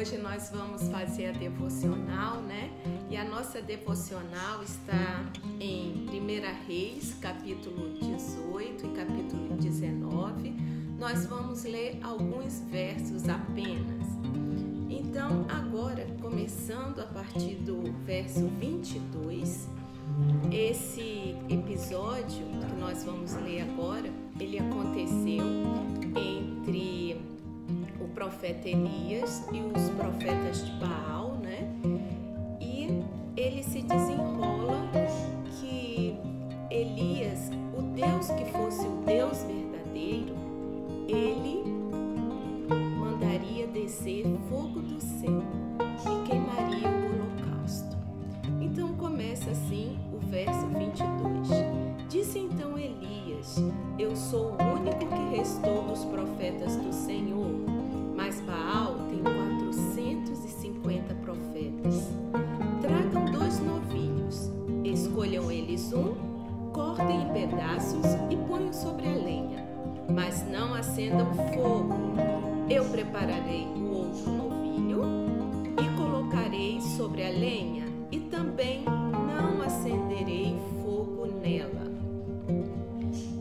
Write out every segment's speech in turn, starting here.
Hoje nós vamos fazer a devocional, né? E a nossa devocional está em 1 Reis, capítulo 18 e capítulo 19. Nós vamos ler alguns versos apenas. Então, agora, começando a partir do verso 22, esse episódio que nós vamos ler agora, ele aconteceu entre o profeta Elias e os profetas de Baal, né? E ele se desenrola que Elias, o Deus que fosse o Deus verdadeiro, ele mandaria descer fogo do céu e queimaria o holocausto. Então começa assim o verso 22. Disse então Elias: eu sou o único que restou dos profetas do Senhor, mas Baal tem 450 profetas. Tragam 2 novilhos, escolham eles um, cortem em pedaços e ponham sobre a lenha, mas não acendam fogo. Eu prepararei o outro novilho e colocarei sobre a lenha, e também não acenderei fogo nela.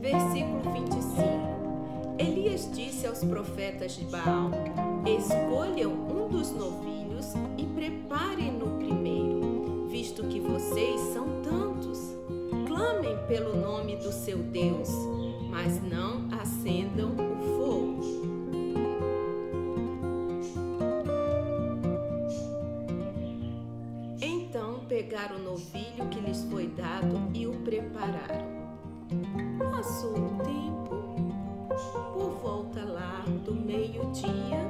Versículo 25. Elias disse aos profetas de Baal: escolham um dos novilhos e preparem-no primeiro, visto que vocês são tantos. Clamem pelo nome do seu Deus, mas não acendam o fogo. Então pegaram o novilho que lhes foi dado e o prepararam. Passou o tempo, por volta lá do meio-dia,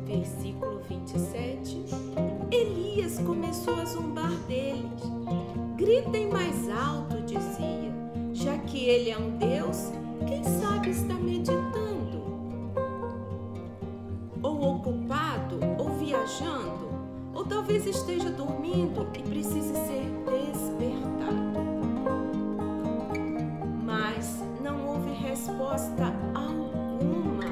versículo 27, Elias começou a zombar deles. Gritem mais alto, dizia, já que ele é um Deus, quem sabe está meditando, ou ocupado, ou viajando, ou talvez esteja dormindo e precise ser despertado. Mas não houve resposta alguma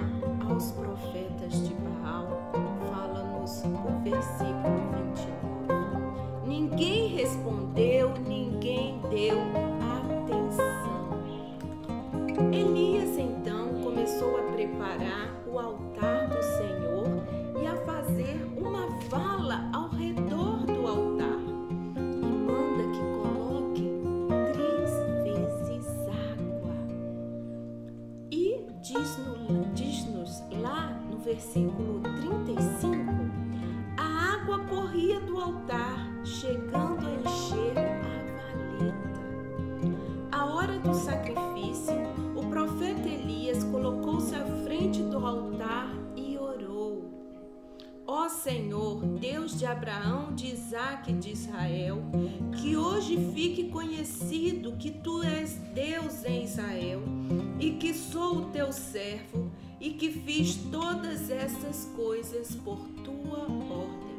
aos profetas de Baal. Fala-nos o versículo 29. Ninguém respondeu, ninguém deu atenção. Elias então começou a preparar o altar do Senhor e a fazer uma vala ao redor do altar. E manda que coloquem 3 vezes água. E diz-nos lá no versículo 35, a água corria do altar, chegando a encher a valeta. À hora do sacrifício, o profeta Elias colocou-se à frente do altar e orou: ó Senhor, Deus de Abraão, de Isaque e de Israel, que hoje fique conhecido que Tu és Deus em Israel, e que sou o Teu servo, e que fiz todas essas coisas por Tua ordem.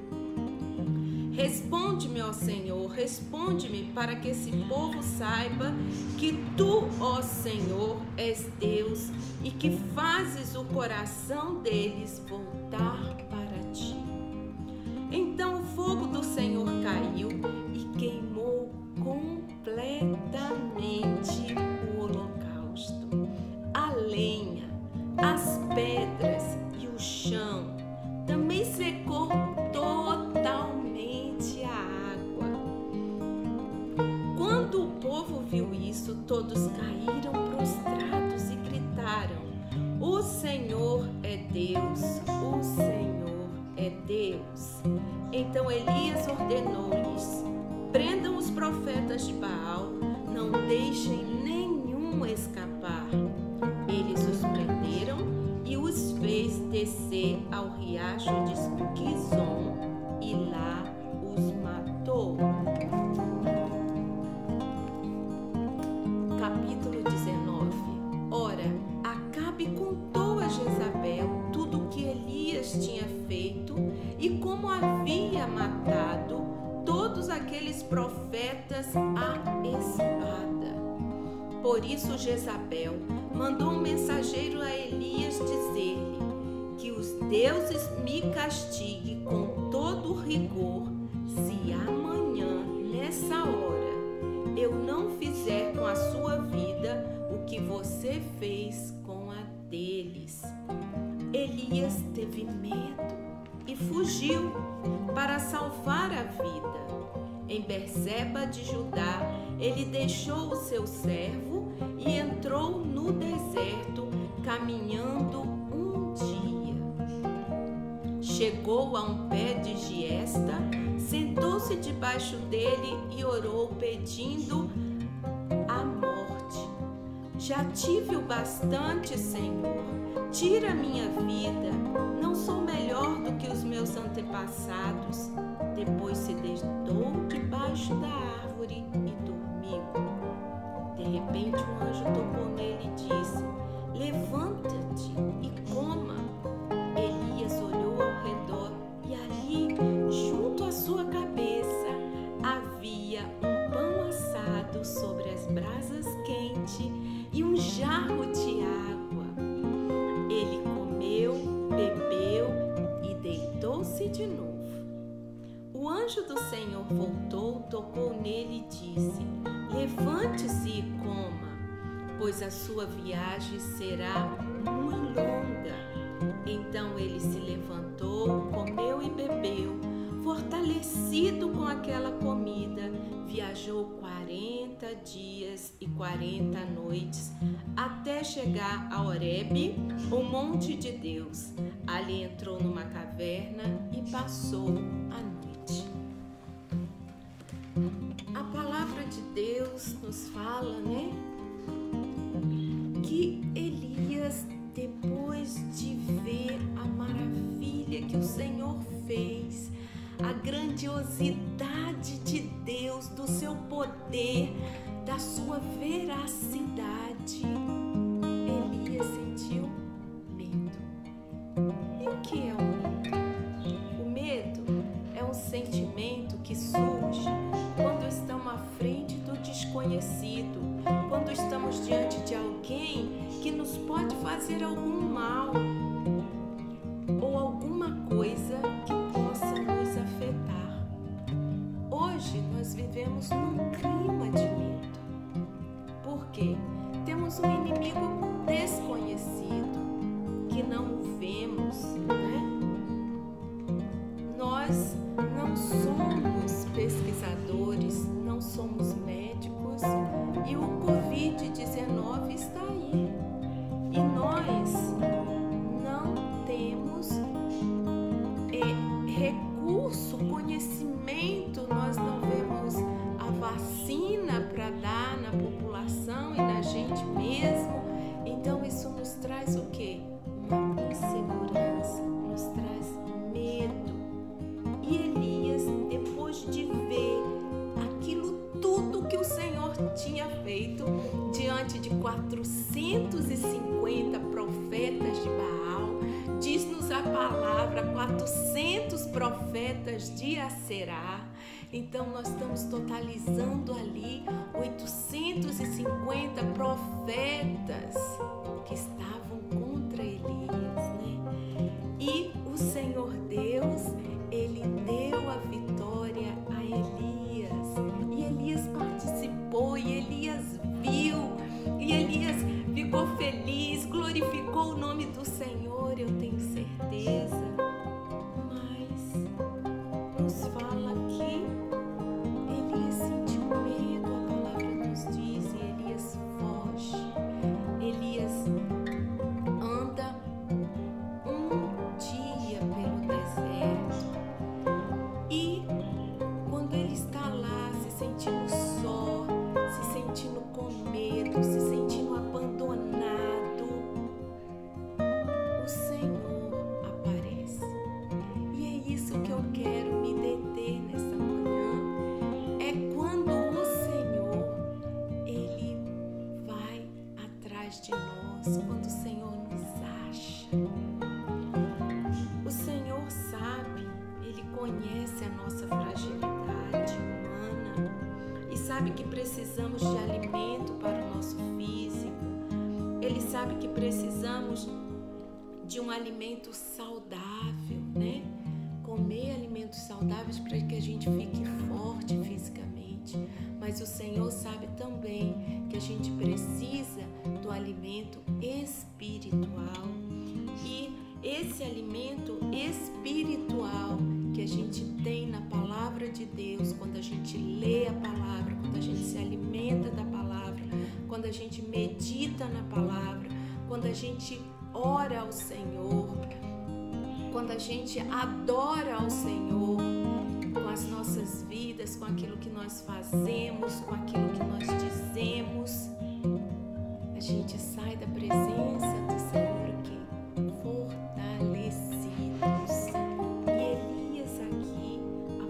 Responde-me, ó Senhor, responde-me, para que esse povo saiba que Tu, ó Senhor, és Deus, e que fazes o coração deles voltar para Ti. Então o fogo do Senhor caiu e queimou completamente o holocausto, a lenha, as pedras e o chão. Também secou totalmente a água. Quando o povo viu isso, todos caíram prostrados e gritaram: o Senhor é Deus, o Senhor é Deus. Então Elias ordenou-lhes: prendam os profetas de Baal, não deixem nenhum escapar. Eles os prenderam e os fez descer ao riacho de Quizon e lá os matou. Capítulo 19. Ora, Acabe contou a Jezabel tudo o que Elias tinha feito e como havia matado todos aqueles profetas à espada. Por isso Jezabel mandou um mensageiro a Elias dizer-lhe: que os deuses me castiguem com todo rigor, se amanhã, nessa hora, eu não fizer com a sua vida o que você fez com a deles. Elias teve medo e fugiu para salvar a vida. Em Berseba de Judá, ele deixou o seu servo e entrou no deserto, caminhando um dia. Chegou a um pé de giesta, sentou-se debaixo dele e orou, pedindo a morte. Já tive o bastante, Senhor. Tira minha vida. Não sou melhor do que os meus antepassados. Depois se deitou debaixo da árvore e dormiu. De repente um anjo tocou nele e disse: levanta-te e coma. Elias olhou ao redor e ali, junto à sua cabeça, havia um pão assado sobre as brasas quentes e um jarro de água. Ele comeu, bebeu e deitou-se de novo. O anjo do Senhor voltou, tocou nele e disse: levante-se e coma, pois a sua viagem será muito longa. Então ele se levantou, comeu e bebeu. Fortalecido com aquela comida, viajou 40 dias e 40 noites até chegar a Horebe, o monte de Deus. Ali entrou numa caverna e passou a noite. A palavra de Deus nos fala, né? Que Elias, depois de ver a maravilha que o Senhor fez, a grandiosidade de Deus, do seu poder, da sua veracidade, Elias sentiu medo. E o que é o medo? O medo é um sentimento que surge quando estamos à frente do desconhecido, quando estamos diante de alguém que nos pode fazer algum mal ou alguma coisa que possa nos afetar. Hoje nós vivemos num clima de medo. Por quê? Temos um inimigo desconhecido que não o vemos, né? Nós não somos pesquisadores, não somos médicos e o Covid-19 está aí. E nós não temos recurso, conhecimento, nós não vemos a vacina para dar na população e na gente mesmo. Então isso nos traz o quê? Uma insegurança, nos traz medo. E Elias, depois de ver aquilo tudo que o Senhor tinha feito diante de 450 profetas de Baal, diz-nos a palavra 400 profetas de Aserá. Então nós estamos totalizando ali 850 profetas que estavam contra Elias, né? E o Senhor Deus, ele deu a vitória a Elias. E Elias participou, e Elias viu, e Elias ficou feliz, glorificou o nome do Senhor, eu tenho certeza. Mas nos fala que Elias sentiu medo, a palavra nos diz, e Elias foge. Elias anda um dia pelo deserto e quando ele está lá se sentindo só, se sentindo com medo, se sentindo abandonado, o Senhor aparece. E é isso que eu quero me deter nessa manhã, é quando o Senhor, ele vai atrás de nós, quando o Senhor nos acha. O Senhor sabe, ele conhece a nossa fragilidade humana e sabe que precisamos de alimento para o nosso físico. Ele sabe que precisamos de um alimento saudável, né? Comer comer alimentos saudáveis para que a gente fique forte fisicamente, mas o Senhor sabe também que a gente precisa do alimento espiritual. E esse alimento espiritual que a gente tem na palavra de Deus, quando a gente lê a palavra, quando a gente se alimenta da palavra, quando a gente medita na palavra, quando a gente ora ao Senhor, quando a gente adora ao Senhor com as nossas vidas, com aquilo que nós fazemos, com aquilo que nós dizemos, a gente sai da presença do Senhor aqui fortalecidos. E Elias aqui,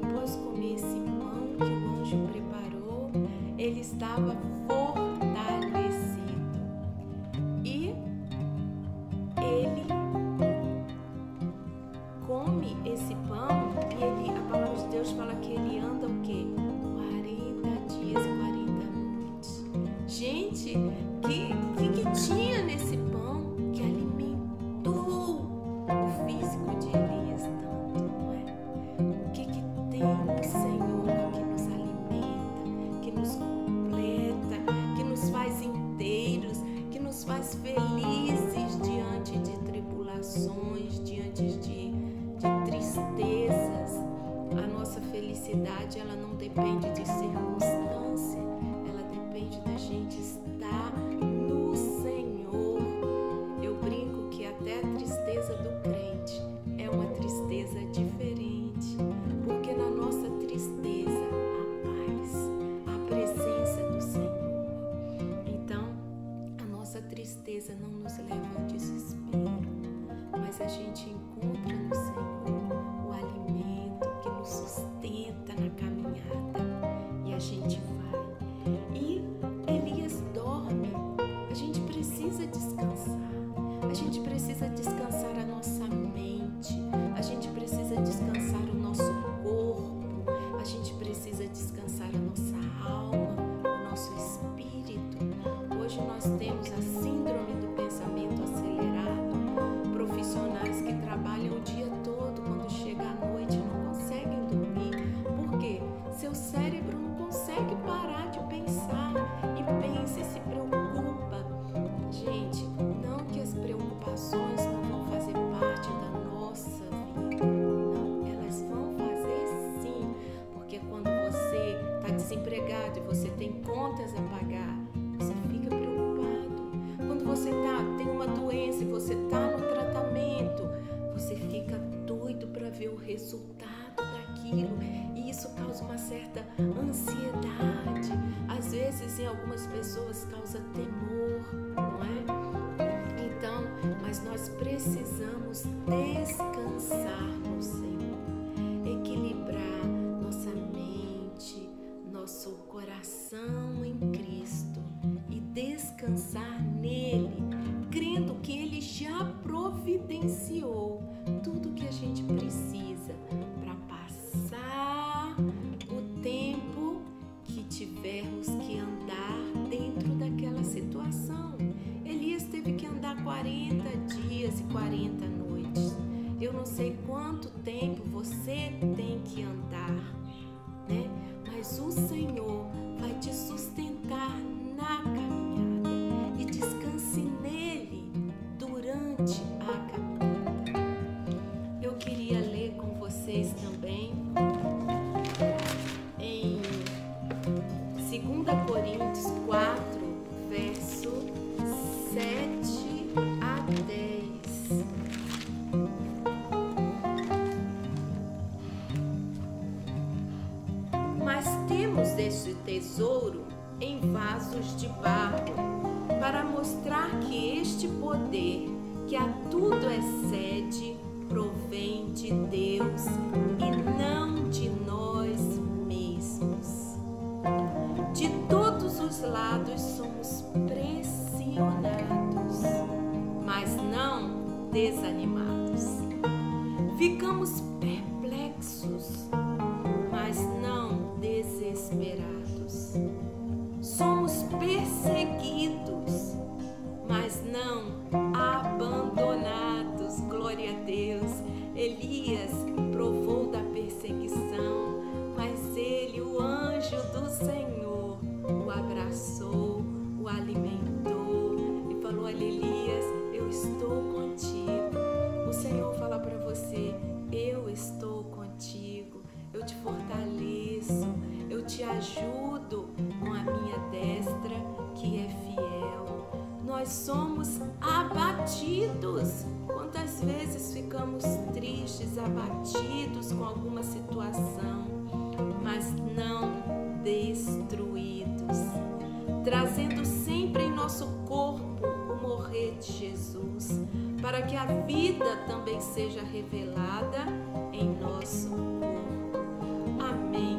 após comer esse pão que o anjo preparou, ele estava fortalecido. E ele come esse pão e a palavra de Deus fala que ele anda o quê? 40 dias e 40 noites. Gente, que tinha nesse pão que alimentou o físico de Elias tanto, não é? O que tem no Senhor que nos alimenta, que nos completa, que nos faz inteiros, que nos faz felizes diante de tribulações, diante de tristezas. A nossa felicidade, ela não depende de circunstância, ela depende da gente estar no Senhor. Eu brinco que até a tristeza do crente é uma tristeza diferente, porque na nossa tristeza há paz, a presença do Senhor. Então, a nossa tristeza não nos leva ao desespero, mas a gente encontra no Senhor o alimento que nos sustenta na caminhada e a gente vai. E Elias dorme. A gente precisa descansar. A gente precisa descansar a nossa mente. A gente precisa descansar o nosso corpo. A gente precisa descansar a nossa alma, o nosso espírito. Hoje nós temos a síndrome do pensamento acelerado. Profissionais que trabalham o dia todo, quando chega à noite não conseguem dormir. Por quê? Seu cérebro não consegue parar de pensar e pensa e se preocupa. Gente, não que as preocupações não vão fazer parte da nossa vida. Não, elas vão fazer sim. Porque quando você está desempregado e você tem contas a pagar, você fica preocupado. Quando você tem uma doença e você está no tratamento, você fica doido para ver o resultado daquilo, e isso causa uma certa ansiedade. Às vezes, em algumas pessoas, causa temor, não é? Então, mas nós precisamos descansar no Senhor, equilibrar nossa mente, nosso coração em Cristo e descansar nele, crendo que Ele já providenciou tudo que a gente precisa para passar o tempo que tivermos que andar dentro daquela situação. Elias teve que andar 40 dias e 40 noites. Eu não sei quanto tempo você tem que andar, né? Mas o Senhor vai te sustentar na caminhada e descanse nele durante a caminhada. Eu queria ler com vocês também em 2 Coríntios 4, verso 7 a 10. Mas temos este tesouro em vasos de barro, para mostrar que este poder, que a tudo excede, provém de Deus e não de nós mesmos. De todos os lados somos pressionados, mas não desanimados. Ficamos perplexos, mas não desesperados. Somos perseguidos, mas não abandonados. Glória a Deus. Elias provou da nós somos abatidos. Quantas vezes ficamos tristes, abatidos com alguma situação, mas não destruídos, trazendo sempre em nosso corpo o morrer de Jesus, para que a vida também seja revelada em nosso corpo. Amém.